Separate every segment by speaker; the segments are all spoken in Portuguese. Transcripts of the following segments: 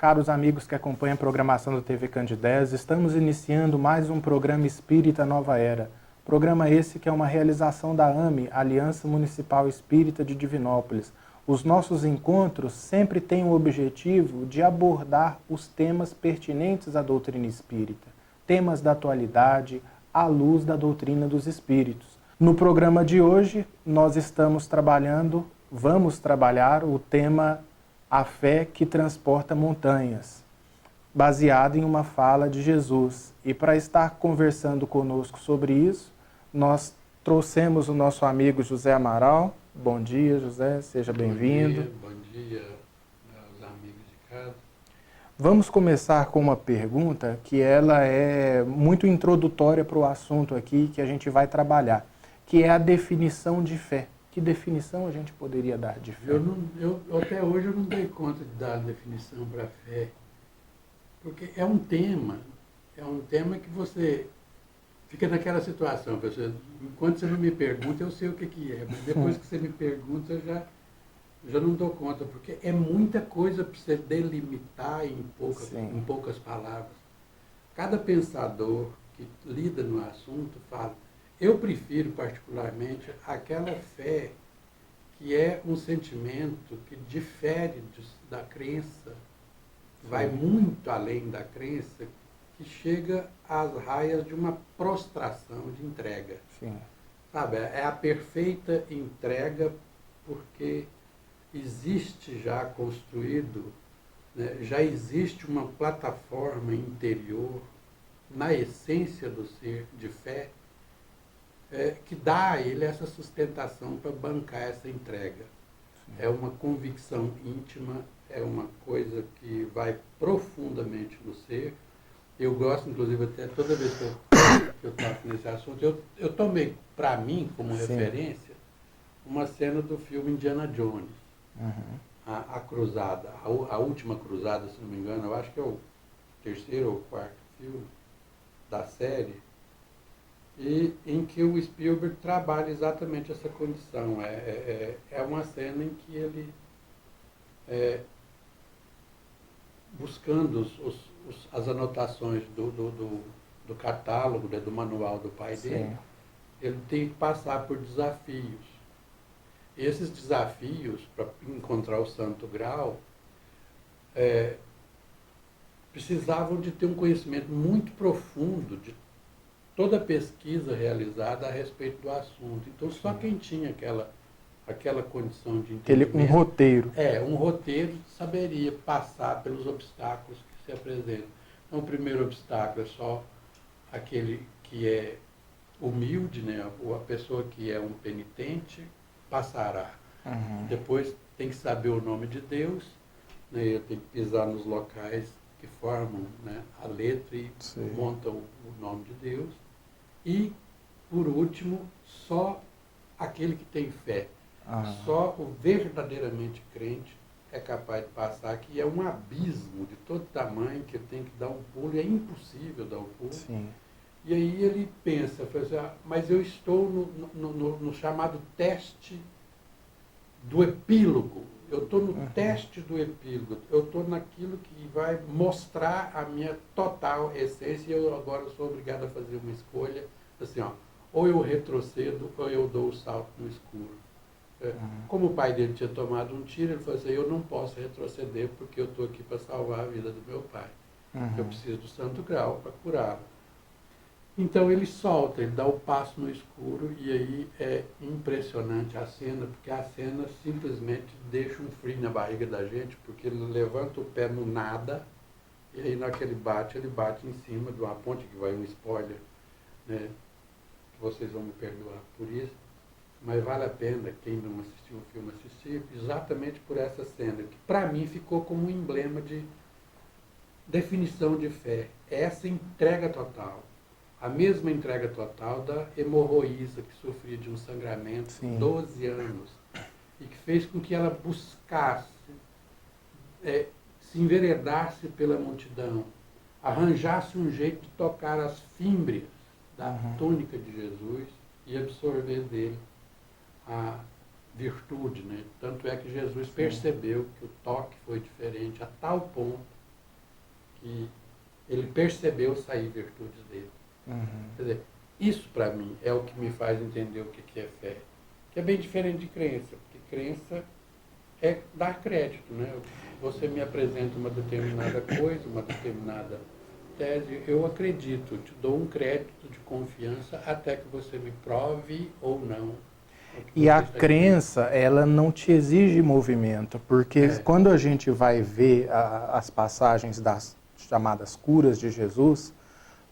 Speaker 1: Caros amigos que acompanham a programação da TV Candidez, estamos iniciando mais um programa Espírita Nova Era. Programa esse que é uma realização da AME, Aliança Municipal Espírita de Divinópolis. Os nossos encontros sempre têm o objetivo de abordar os temas pertinentes à doutrina espírita, temas da atualidade, à luz da doutrina dos espíritos. No programa de hoje, nós vamos trabalhar o tema A Fé que Transporta Montanhas, baseado em uma fala de Jesus. E para estar conversando conosco sobre isso, nós trouxemos o nosso amigo José Amaral. Bom dia, José, seja bem-vindo.
Speaker 2: Bom dia aos amigos de casa.
Speaker 1: Vamos começar com uma pergunta que ela é muito introdutória para o assunto aqui que a gente vai trabalhar, que é a definição de fé. Que definição a gente poderia dar de fé?
Speaker 2: Até hoje eu não dei conta de dar a definição para a fé, porque é um tema que você fica naquela situação, pessoal. Enquanto você não me pergunta, eu sei o que é, mas depois que você me pergunta, eu já não dou conta, porque é muita coisa para você delimitar em poucas palavras. Cada pensador que lida no assunto fala. Eu prefiro particularmente aquela fé que é um sentimento que difere da crença, vai muito além da crença, que chega às raias de uma prostração, de entrega.
Speaker 1: Sim.
Speaker 2: Sabe, é a perfeita entrega porque existe já construído, né, já existe uma plataforma interior na essência do ser de fé, que dá a ele essa sustentação para bancar essa entrega. Sim. É uma convicção íntima, é uma coisa que vai profundamente no ser. Eu gosto, inclusive, até toda vez que eu toco nesse assunto, eu tomei para mim como referência uma cena do filme Indiana Jones, a Cruzada, a última cruzada, se não me engano, eu acho que é o terceiro ou quarto filme da série, e em que o Spielberg trabalha exatamente essa condição. É uma cena em que ele, buscando as anotações do catálogo, né, do manual do pai dele, ele tem que passar por desafios. Esses desafios, para encontrar o Santo Grau, precisavam de ter um conhecimento muito profundo de toda a pesquisa realizada a respeito do assunto. Então, só quem tinha aquela condição de entendimento...
Speaker 1: Um roteiro.
Speaker 2: Um roteiro saberia passar pelos obstáculos que se apresentam. Então, o primeiro obstáculo é só aquele que é humilde, né? A pessoa que é um penitente passará. Depois tem que saber o nome de Deus, né? Tem que pisar nos locais que formam, né, a letra e montam o nome de Deus. E, por último, só aquele que tem fé, só o verdadeiramente crente é capaz de passar, que é um abismo de todo tamanho, que ele tem que dar um pulo, e é impossível dar um pulo.
Speaker 1: Sim.
Speaker 2: E aí ele pensa, mas eu estou no chamado teste do epílogo, eu estou no teste do epílogo, eu estou naquilo que vai mostrar a minha total essência, e eu agora sou obrigado a fazer uma escolha, assim, ou eu retrocedo ou eu dou o salto no escuro. Como o pai dele tinha tomado um tiro, ele falou assim, eu não posso retroceder porque eu estou aqui para salvar a vida do meu pai. Eu preciso do Santo Grau para curá-lo. Então ele solta, ele dá o passo no escuro, e aí é impressionante a cena, porque a cena simplesmente deixa um frio na barriga da gente, porque ele levanta o pé no nada, e aí na hora que ele bate em cima de uma ponte, que vai um spoiler, né, que vocês vão me perdoar por isso, mas vale a pena, quem não assistiu o filme, assistir, exatamente por essa cena, que para mim ficou como um emblema de definição de fé, essa entrega total. A mesma entrega total da hemorroísa, que sofria de um sangramento por 12 anos, e que fez com que ela buscasse, se enveredasse pela multidão, arranjasse um jeito de tocar as fímbrias da túnica de Jesus e absorver dele a virtude, né? Tanto é que Jesus percebeu que o toque foi diferente a tal ponto que ele percebeu sair virtudes dele. Quer dizer, isso para mim é o que me faz entender o que é fé. Que é bem diferente de crença, porque crença é dar crédito, né? Você me apresenta uma determinada coisa, uma determinada tese, eu acredito, te dou um crédito de confiança até que você me prove ou não.
Speaker 1: E a crença, ela não te exige movimento, porque quando a gente vai ver as passagens das chamadas curas de Jesus,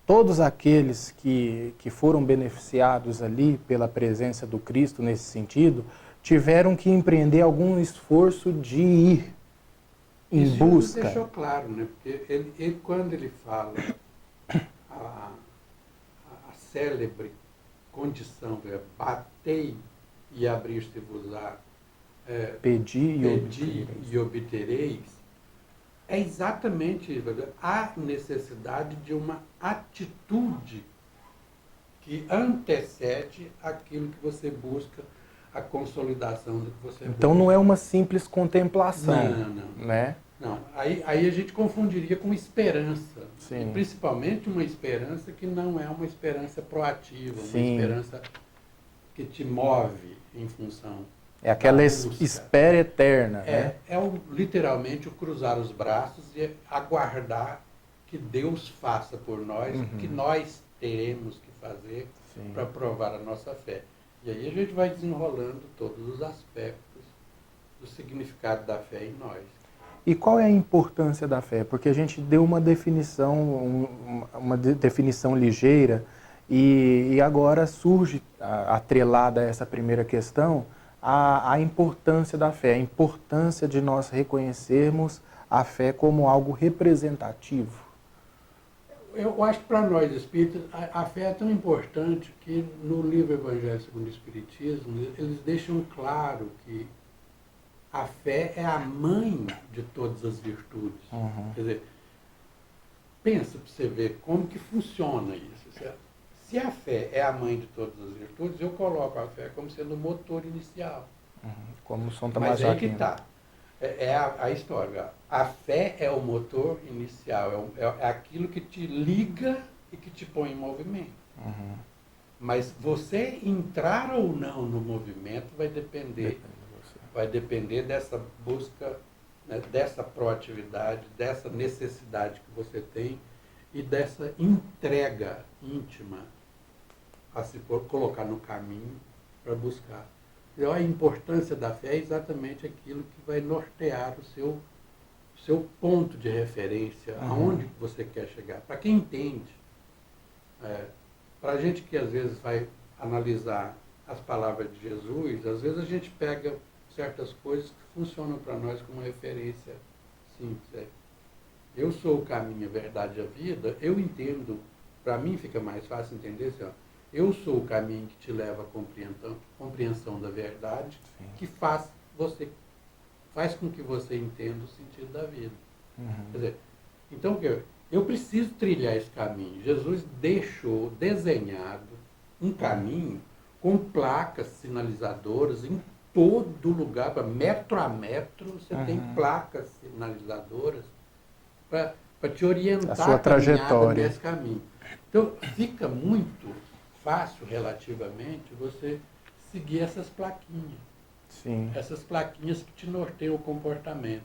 Speaker 1: todos aqueles que foram beneficiados ali pela presença do Cristo nesse sentido, tiveram que empreender algum esforço de ir em busca.
Speaker 2: Isso deixou claro, né? Porque ele quando ele fala a célebre condição, batei e abrir-se-vos-á,
Speaker 1: pedi
Speaker 2: e obtereis, é exatamente isso. Há necessidade de uma atitude que antecede aquilo que você busca, a consolidação do que você busca.
Speaker 1: Então não é uma simples contemplação.
Speaker 2: Não.
Speaker 1: Né?
Speaker 2: Não. Aí a gente confundiria com esperança.
Speaker 1: Sim.
Speaker 2: E principalmente uma esperança que não é uma esperança proativa,
Speaker 1: Sim.
Speaker 2: uma esperança que te move em função.
Speaker 1: É aquela espera eterna. Né?
Speaker 2: Literalmente o cruzar os braços e aguardar que Deus faça por nós, o que nós teremos que fazer para provar a nossa fé. E aí a gente vai desenrolando todos os aspectos do significado da fé em nós.
Speaker 1: E qual é a importância da fé? Porque a gente deu uma definição ligeira e agora surge, atrelada a essa primeira questão, a importância da fé, a importância de nós reconhecermos a fé como algo representativo.
Speaker 2: Eu acho que para nós espíritas, a fé é tão importante que no livro Evangelho segundo o Espiritismo, eles deixam claro que a fé é a mãe de todas as virtudes. Quer dizer, pensa para você ver como que funciona isso. Certo? Se a fé é a mãe de todas as virtudes, eu coloco a fé como sendo o motor inicial.
Speaker 1: Como São Tomás
Speaker 2: de Aquino. Mas aí que
Speaker 1: está.
Speaker 2: É a história. A fé é o motor inicial, é aquilo que te liga e que te põe em movimento. Mas você entrar ou não no movimento vai depender dessa busca, né, dessa proatividade, dessa necessidade que você tem e dessa entrega íntima a se colocar no caminho para buscar. Então, a importância da fé é exatamente aquilo que vai nortear o seu ponto de referência, aonde você quer chegar. Para quem entende, para a gente que às vezes vai analisar as palavras de Jesus, às vezes a gente pega certas coisas que funcionam para nós como referência simples. Eu sou o caminho, a verdade e a vida, eu entendo, para mim fica mais fácil entender assim, eu sou o caminho que te leva à compreensão da verdade, que faz com que você entenda o sentido da vida. Quer dizer, então eu preciso trilhar esse caminho. Jesus deixou desenhado um caminho com placas sinalizadoras em todo lugar, metro a metro, você tem placas sinalizadoras para te orientar
Speaker 1: a sua trajetória
Speaker 2: nesse caminho. Então, fica muito fácil, relativamente, você seguir essas plaquinhas.
Speaker 1: Sim.
Speaker 2: Essas plaquinhas que te norteiam o comportamento.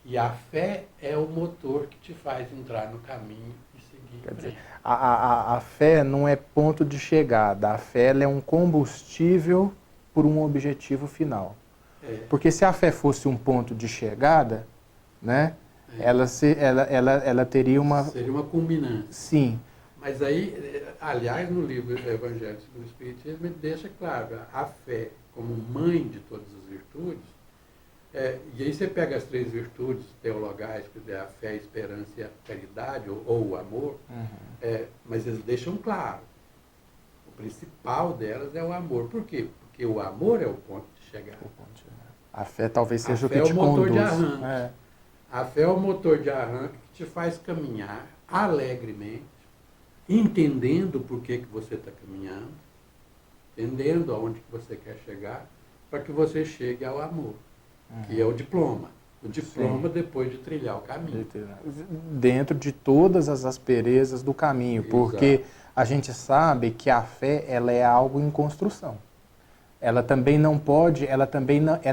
Speaker 2: E a fé é o motor que te faz entrar no caminho e seguir.
Speaker 1: Quer dizer, a fé não é ponto de chegada, a fé ela é um combustível por um objetivo final. Porque se a fé fosse um ponto de chegada, né, ela teria uma...
Speaker 2: Seria uma culminância.
Speaker 1: Sim.
Speaker 2: Mas aí, aliás, no livro Evangelho segundo o Espiritismo, ele deixa claro, a fé como mãe de todas as virtudes, e aí você pega as 3 virtudes teologais, quer dizer, a fé, a esperança e a caridade, ou o amor, mas eles deixam claro, o principal delas é o amor. Por quê? Porque o amor é o ponto de chegada.
Speaker 1: A fé talvez seja o que te conduz.
Speaker 2: A fé é o motor de arranque. A fé é o motor de arranque que te faz caminhar alegremente, entendendo por que você está caminhando, entendendo aonde que você quer chegar, para que você chegue ao amor, que é o diploma. o diploma depois de trilhar o caminho.
Speaker 1: Dentro de todas as asperezas do caminho, porque a gente sabe que a fé ela é algo em construção. Ela também não pode, ela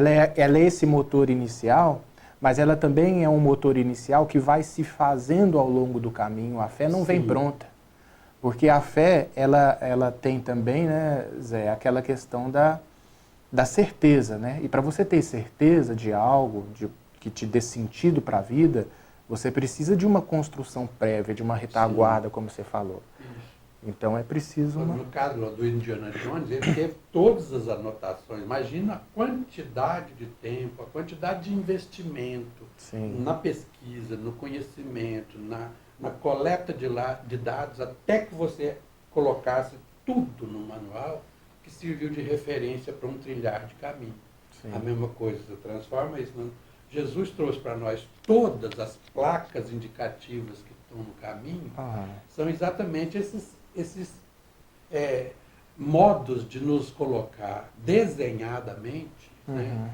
Speaker 1: é esse motor inicial, mas ela também é um motor inicial que vai se fazendo ao longo do caminho. A fé não vem pronta. Porque a fé, ela tem também, né, Zé, aquela questão da certeza, né? E para você ter certeza de algo, que te dê sentido para a vida, você precisa de uma construção prévia, de uma retaguarda, como você falou.
Speaker 2: Isso.
Speaker 1: Então é preciso
Speaker 2: No caso do Indiana Jones, ele teve todas as anotações. Imagina a quantidade de tempo, a quantidade de investimento na pesquisa, no conhecimento, na coleta de dados, até que você colocasse tudo no manual que serviu de referência para um trilhar de caminho. Sim. A mesma coisa, você transforma isso. Jesus trouxe para nós todas as placas indicativas que estão no caminho, são exatamente esses modos de nos colocar desenhadamente, né,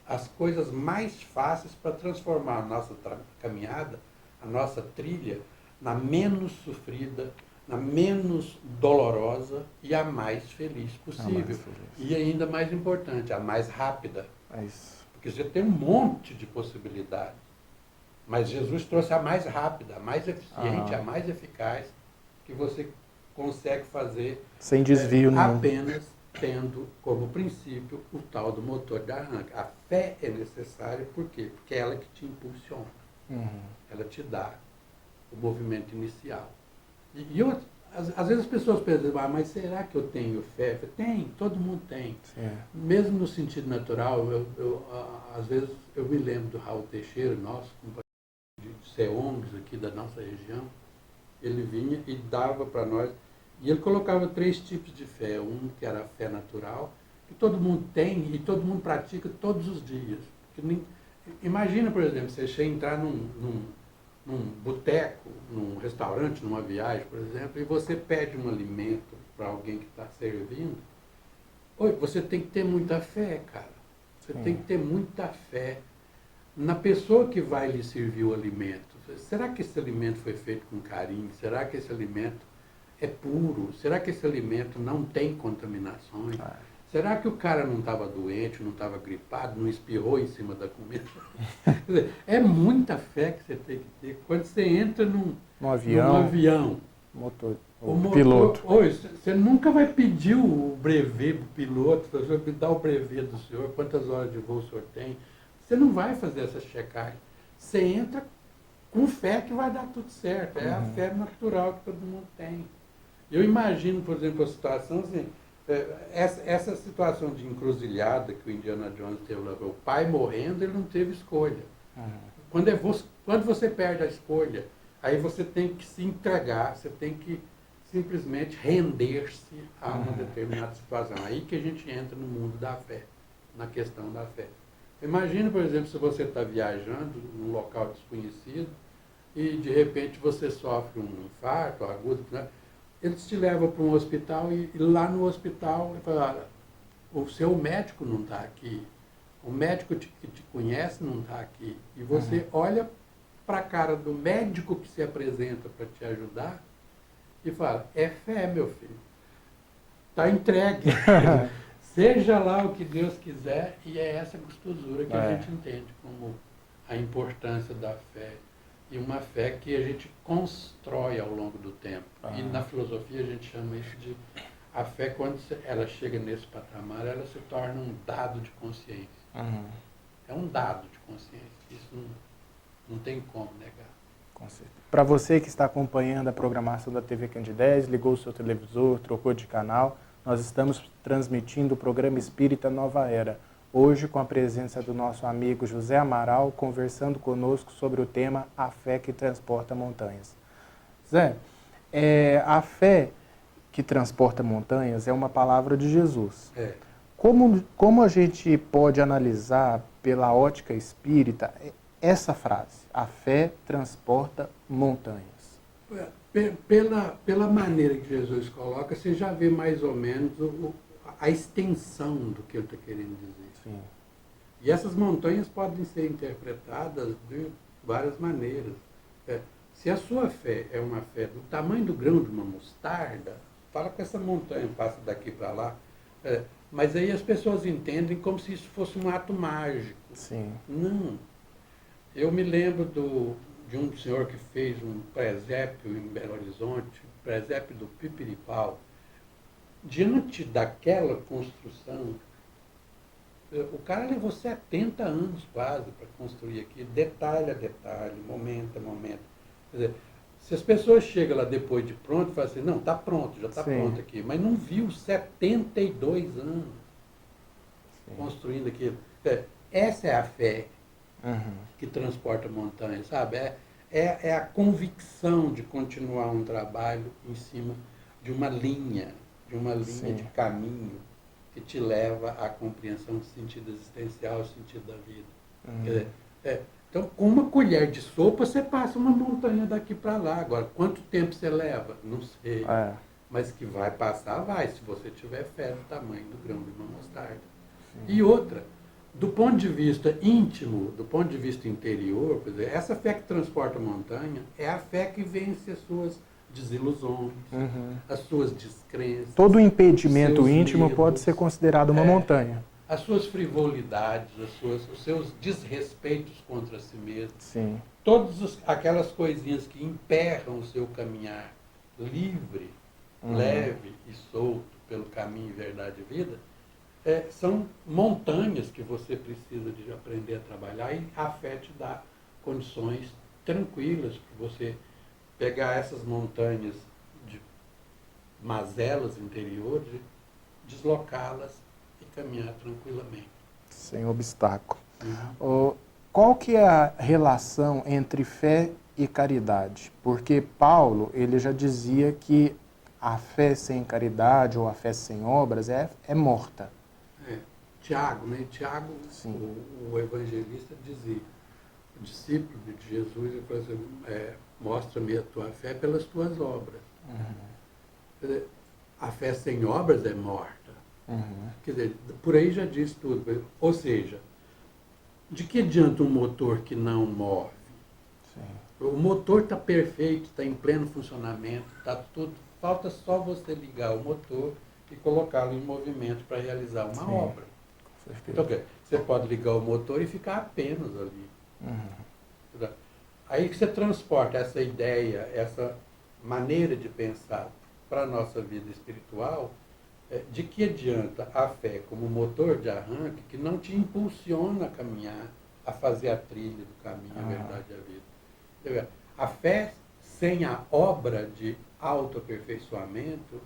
Speaker 2: as coisas mais fáceis para transformar a nossa caminhada, a nossa trilha, na menos sofrida, na menos dolorosa e a mais feliz possível. E ainda mais importante, a mais rápida.
Speaker 1: É isso.
Speaker 2: Porque você tem um monte de possibilidades. Mas Jesus trouxe a mais rápida, a mais eficiente, a mais eficaz, que você consegue fazer
Speaker 1: sem desvio nenhum.
Speaker 2: Apenas tendo como princípio o tal do motor de arranque. A fé é necessária, por quê? Porque é ela que te impulsiona. Ela te dá o movimento inicial. Às vezes as pessoas pensam, mas será que eu tenho fé? Tem, todo mundo tem. Sim. Mesmo no sentido natural, às vezes eu me lembro do Raul Teixeira, nosso companheiro de CEONGs aqui da nossa região. Ele vinha e dava para nós, e ele colocava 3 tipos de fé. Um que era a fé natural, que todo mundo tem e todo mundo pratica todos os dias. Imagina, por exemplo, você entrar num boteco, num restaurante, numa viagem, por exemplo, e você pede um alimento para alguém que está servindo. Você tem que ter muita fé, cara. Você tem que ter muita fé na pessoa que vai lhe servir o alimento. Será que esse alimento foi feito com carinho? Será que esse alimento é puro? Será que esse alimento não tem contaminações? Será que o cara não estava doente, não estava gripado, não espirrou em cima da comida? Quer dizer, é muita fé que você tem que ter. Quando você entra num avião,
Speaker 1: o piloto.
Speaker 2: Você nunca vai pedir o brevet do piloto, você vai dar o brevet do senhor, quantas horas de voo o senhor tem. Você não vai fazer essa checagem. Você entra com fé que vai dar tudo certo. É a fé natural que todo mundo tem. Eu imagino, por exemplo, a situação assim, essa situação de encruzilhada que o Indiana Jones teve lá, o pai morrendo, ele não teve escolha. Quando você perde a escolha, aí você tem que se entregar, você tem que simplesmente render-se a uma determinada situação. Aí que a gente entra no mundo da fé, na questão da fé. Imagina, por exemplo, se você está viajando num local desconhecido e de repente você sofre um infarto agudo, né? Eles te levam para um hospital e lá no hospital ele fala, o seu médico não está aqui, o médico que te conhece não está aqui. E você olha para a cara do médico que se apresenta para te ajudar e fala, é fé, meu filho, está entregue. Seja lá o que Deus quiser, e é essa gostosura que a gente entende como a importância da fé. E uma fé que a gente constrói ao longo do tempo. E na filosofia a gente chama isso de... A fé, quando ela chega nesse patamar, ela se torna um dado de consciência. É um dado de consciência. Isso não tem como negar.
Speaker 1: Com certeza. Para você que está acompanhando a programação da TV Candidez, ligou o seu televisor, trocou de canal, nós estamos transmitindo o programa Espírita Nova Era. Hoje, com a presença do nosso amigo José Amaral, conversando conosco sobre o tema A Fé que Transporta Montanhas. Zé, a fé que transporta montanhas é uma palavra de Jesus. Como a gente pode analisar pela ótica espírita essa frase? A fé transporta montanhas.
Speaker 2: Pela maneira que Jesus coloca, você já vê mais ou menos a extensão do que ele está querendo dizer.
Speaker 1: Sim.
Speaker 2: E essas montanhas podem ser interpretadas de várias maneiras. Se a sua fé é uma fé do tamanho do grão de uma mostarda, fala que essa montanha passa daqui para lá. Mas aí as pessoas entendem como se isso fosse um ato mágico.
Speaker 1: Sim.
Speaker 2: Não. Eu me lembro de um senhor que fez um presépio em Belo Horizonte, presépio do Pipiripau. Diante daquela construção, o cara levou 70 anos quase para construir aqui, detalhe a detalhe, momento a momento. Quer dizer, se as pessoas chegam lá depois de pronto e falam assim, não, está pronto, já está pronto aqui, mas não viu 72 anos construindo aquilo. Essa é a fé que transporta montanhas, sabe? É a convicção de continuar um trabalho em cima de uma linha de caminho que te leva à compreensão do sentido existencial, do sentido da vida. Quer dizer, então, com uma colher de sopa, você passa uma montanha daqui para lá. Agora, quanto tempo você leva? Não sei. Mas que vai passar, vai, se você tiver fé do tamanho do grão de uma mostarda. E outra, do ponto de vista íntimo, do ponto de vista interior, quer dizer, essa fé que transporta a montanha é a fé que vence as suas desilusões, as suas descrenças.
Speaker 1: Todo impedimento íntimo
Speaker 2: medos,
Speaker 1: pode ser considerado uma montanha.
Speaker 2: As suas frivolidades, os seus desrespeitos contra si mesmo.
Speaker 1: Sim.
Speaker 2: Todas aquelas coisinhas que emperram o seu caminhar livre, leve e solto pelo caminho verdade e vida, são montanhas que você precisa de aprender a trabalhar, e a fé te dá condições tranquilas para você pegar essas montanhas de mazelas interiores, deslocá-las e caminhar tranquilamente.
Speaker 1: Sem obstáculo. Qual que é a relação entre fé e caridade? Porque Paulo, ele já dizia que a fé sem caridade ou a fé sem obras é morta.
Speaker 2: Tiago, né? Tiago, o evangelista, dizia, o discípulo de Jesus, ele falou assim, mostra-me a tua fé pelas tuas obras. Quer dizer, a fé sem obras é morta. Quer dizer, por aí já diz tudo. Ou seja, de que adianta um motor que não move? O motor está perfeito, está em pleno funcionamento, está tudo. Falta só você ligar o motor e colocá-lo em movimento para realizar uma obra. Então, você pode ligar o motor e ficar apenas ali. Aí que você transporta essa ideia, essa maneira de pensar para a nossa vida espiritual, de que adianta a fé como motor de arranque que não te impulsiona a caminhar, a fazer a trilha do caminho, a verdade e a vida. A fé sem a obra de autoaperfeiçoamento,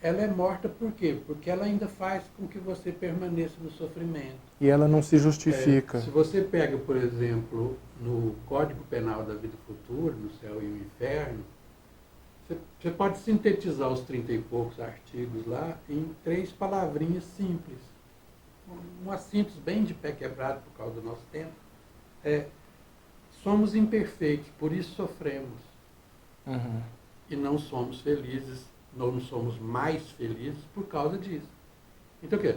Speaker 2: ela é morta por quê? Porque ela ainda faz com que você permaneça no sofrimento.
Speaker 1: E ela não se justifica.
Speaker 2: Se você pega, por exemplo, no Código Penal da Vida Futura, no Céu e o Inferno, você pode sintetizar os 30 e poucos artigos lá em 3 palavrinhas simples. Uma simples, bem de pé quebrado por causa do nosso tempo. Somos imperfeitos, por isso sofremos. E não somos felizes, não somos mais felizes por causa disso. Então, o quê?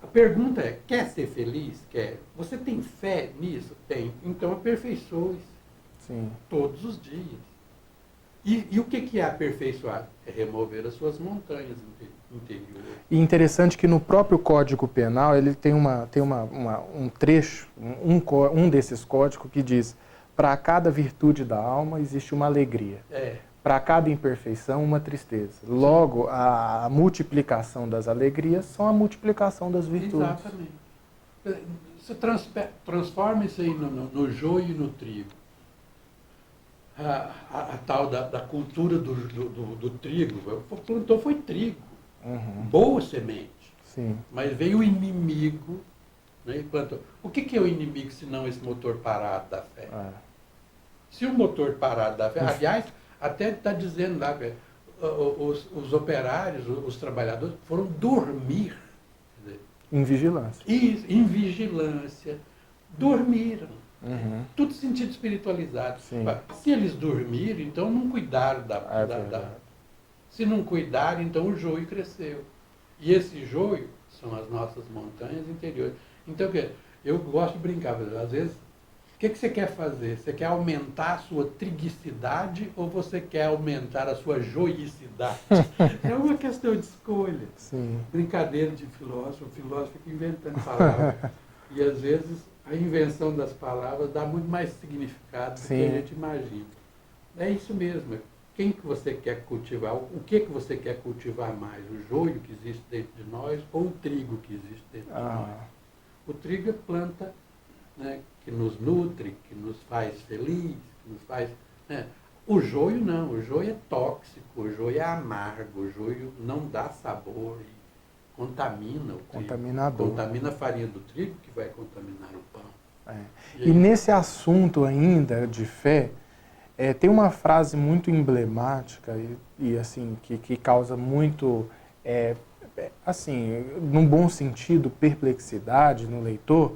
Speaker 2: A pergunta é, quer ser feliz? Quer. Você tem fé nisso? Tem. Então, aperfeiçoe-se. Todos os dias. E o que é aperfeiçoar? É remover as suas montanhas interiores.
Speaker 1: E interessante que no próprio Código Penal, ele tem um trecho, um desses códigos que diz, para cada virtude da alma existe uma alegria. Para cada imperfeição, uma tristeza. Logo, a multiplicação das alegrias são a multiplicação das virtudes.
Speaker 2: Exatamente. Você transforma isso aí no joio e no trigo. A tal da cultura do trigo. Plantou foi trigo. Boa semente. Mas veio o inimigo, né, e plantou. O que é o inimigo se não esse motor parado da fé? Se o motor parado da fé, aliás, até está dizendo lá, os operários, os trabalhadores foram dormir.
Speaker 1: Em vigilância.
Speaker 2: Em vigilância. Dormiram. Tudo sentido espiritualizado. Se eles dormiram, então não cuidaram Se não cuidaram, então o joio cresceu. E esse joio são as nossas montanhas interiores. Então, Eu gosto de brincar, às vezes, o que você quer fazer? Você quer aumentar a sua trigicidade ou você quer aumentar a sua joicidade? É uma questão de escolha.
Speaker 1: Sim.
Speaker 2: Brincadeira de filósofo, o filósofo fica inventando palavras. E às vezes a invenção das palavras dá muito mais significado do que a gente imagina. É isso mesmo. Quem que você quer cultivar? O que você quer cultivar mais? O joio que existe dentro de nós ou o trigo que existe dentro de nós? O trigo é planta, né, que nos nutre, que nos faz feliz, que nos faz... Né? O joio não, o joio é tóxico, o joio é amargo, o joio não dá sabor e contamina o trigo.
Speaker 1: Contaminador.
Speaker 2: Contamina a farinha do trigo que vai contaminar o pão.
Speaker 1: E nesse assunto ainda de fé, tem uma frase muito emblemática e assim, que causa muito, assim, num bom sentido, perplexidade no leitor,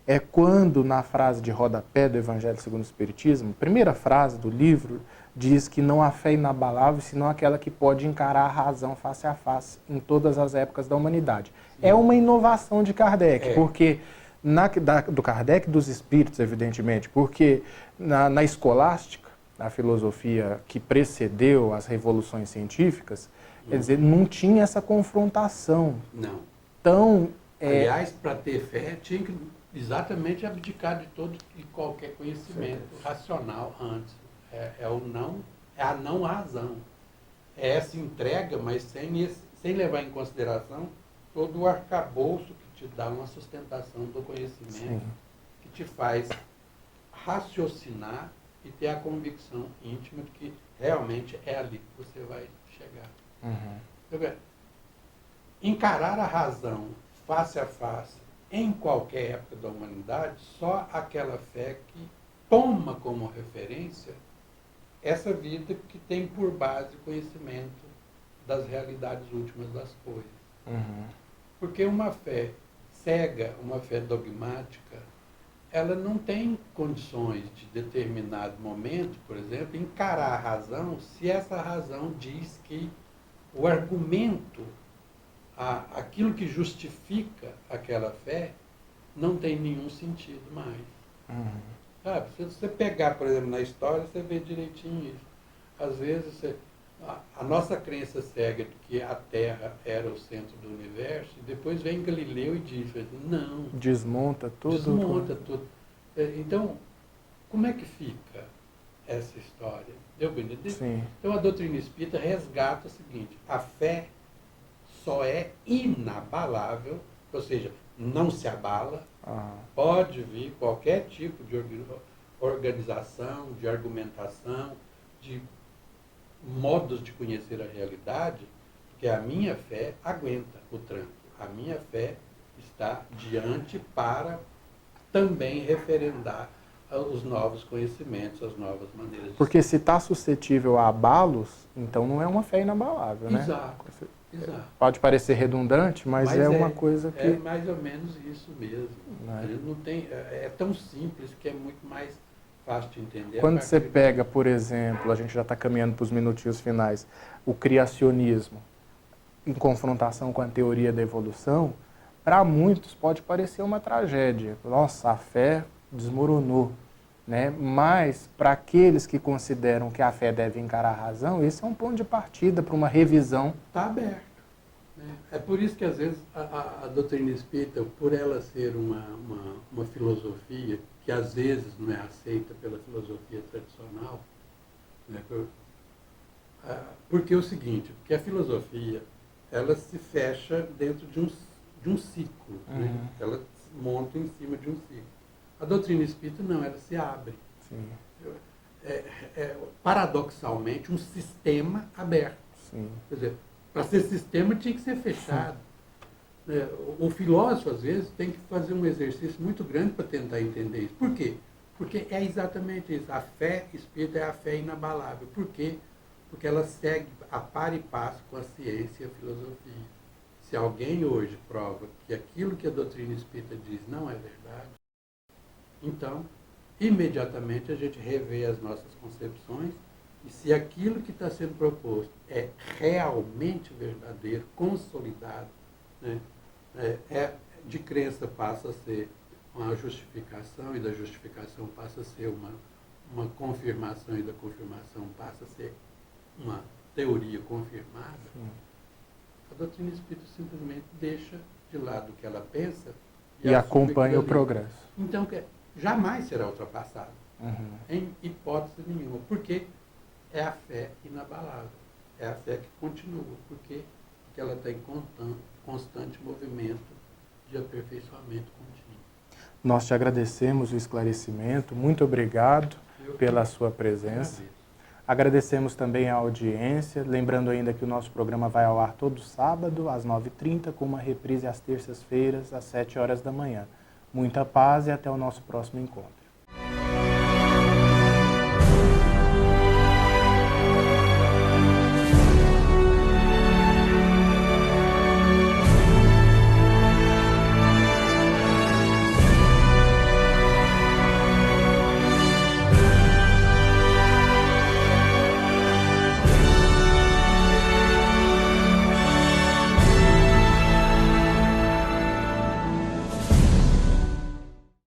Speaker 1: é quando na frase de rodapé do Evangelho segundo o Espiritismo, primeira frase do livro, diz que não há fé inabalável, senão aquela que pode encarar a razão face a face em todas as épocas da humanidade. Sim. É uma inovação de Kardec, porque do Kardec e dos espíritos, evidentemente, porque na escolástica, na filosofia que precedeu as revoluções científicas, quer dizer, não tinha essa confrontação.
Speaker 2: Não.
Speaker 1: Então,
Speaker 2: aliás, para ter fé, tinha que exatamente abdicar de todo e qualquer conhecimento racional antes. É a não razão. É essa entrega, mas sem levar em consideração todo o arcabouço que te dá uma sustentação do conhecimento, que te faz raciocinar e ter a convicção íntima de que realmente é ali que você vai chegar. Encarar a razão face a face em qualquer época da humanidade, só aquela fé que toma como referência essa vida que tem por base o conhecimento das realidades últimas das coisas. Porque uma fé cega, uma fé dogmática, ela não tem condições de determinado momento, por exemplo, encarar a razão se essa razão diz que o argumento, aquilo que justifica aquela fé, não tem nenhum sentido mais. Sabe? Se você pegar, por exemplo, na história, você vê direitinho isso. Às vezes, a nossa crença cega de que a Terra era o centro do universo, e depois vem Galileu e diz, não.
Speaker 1: Desmonta tudo.
Speaker 2: Desmonta tudo. Então, como é que fica essa história?
Speaker 1: Sim.
Speaker 2: Então, a doutrina espírita resgata o seguinte: a fé só é inabalável, ou seja, não se abala. Pode vir qualquer tipo de organização, de argumentação, de modos de conhecer a realidade, que a minha fé aguenta o tranco. A minha fé está diante para também referendar os novos conhecimentos, as novas maneiras de
Speaker 1: Porque se está suscetível a abalos, então não é uma fé inabalável, né?
Speaker 2: Exato.
Speaker 1: Pode parecer redundante, mas é uma coisa que...
Speaker 2: É mais ou menos isso mesmo. Não tem, é tão simples que é muito mais fácil de entender.
Speaker 1: Quando você pega, por exemplo, a gente já está caminhando para os minutinhos finais, o criacionismo, em confrontação com a teoria da evolução, para muitos pode parecer uma tragédia. Nossa, a fé desmoronou. Né? Mas, para aqueles que consideram que a fé deve encarar a razão, esse é um ponto de partida para uma revisão.
Speaker 2: Está aberto. Né? É por isso que, às vezes, a doutrina espírita, por ela ser uma filosofia que, às vezes, não é aceita pela filosofia tradicional, né? Porque é o seguinte, porque a filosofia, ela se fecha dentro de um ciclo. Né? Ela monta em cima de um ciclo. A doutrina espírita não, ela se abre.
Speaker 1: Sim.
Speaker 2: Paradoxalmente, um sistema aberto.
Speaker 1: Sim.
Speaker 2: Quer dizer, para ser sistema tinha que ser fechado. O filósofo, às vezes, tem que fazer um exercício muito grande para tentar entender isso. Por quê? Porque é exatamente isso. A fé espírita é a fé inabalável. Por quê? Porque ela segue a par e passo com a ciência e a filosofia. Se alguém hoje prova que aquilo que a doutrina espírita diz não é verdade, então, imediatamente a gente revê as nossas concepções e se aquilo que está sendo proposto é realmente verdadeiro, consolidado, né, de crença passa a ser uma justificação, e da justificação passa a ser uma confirmação, e da confirmação passa a ser uma teoria confirmada, a doutrina espírita simplesmente deixa de lado o que ela pensa
Speaker 1: E acompanha
Speaker 2: aquilo
Speaker 1: o
Speaker 2: ali.
Speaker 1: progresso.
Speaker 2: Então, jamais será ultrapassado,
Speaker 1: Uhum.
Speaker 2: em hipótese nenhuma, porque é a fé inabalável, é a fé que continua, porque ela está em constante movimento de aperfeiçoamento contínuo.
Speaker 1: Nós te agradecemos o esclarecimento, muito obrigado pela sua presença.
Speaker 2: Agradeço.
Speaker 1: Agradecemos também a audiência, lembrando ainda que o nosso programa vai ao ar todo sábado, às 9h30, com uma reprise às terças-feiras, às 7 horas da manhã. Muita paz e até o nosso próximo encontro.